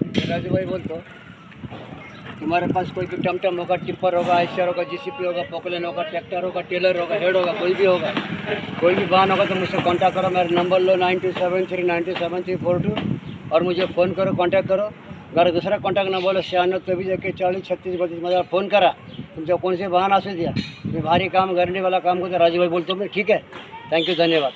राजू भाई बोलतो। तुम्हारे पास कोई भी टमटम होगा, टिप्पर होगा, आइसर होगा, जीसीपी होगा, पोकलेन होगा, ट्रैक्टर होगा, टेलर होगा, हेड होगा, कोई भी होगा, कोई भी वाहन होगा तो मुझसे कांटेक्ट करो। मेरा नंबर लो 9273927342 और मुझे फ़ोन करो, कांटेक्ट करो। अगर दूसरा कॉन्टॅक्ट न बोलो 96 23 41 36 32 मला फोन करा। तुमचं कोणते वाहन असू द्या, मी भारी काम गरणीवाला काम करतो राजूभाई बोलतो मी। ठीक आहे, थँक्यू, धन्यवाद।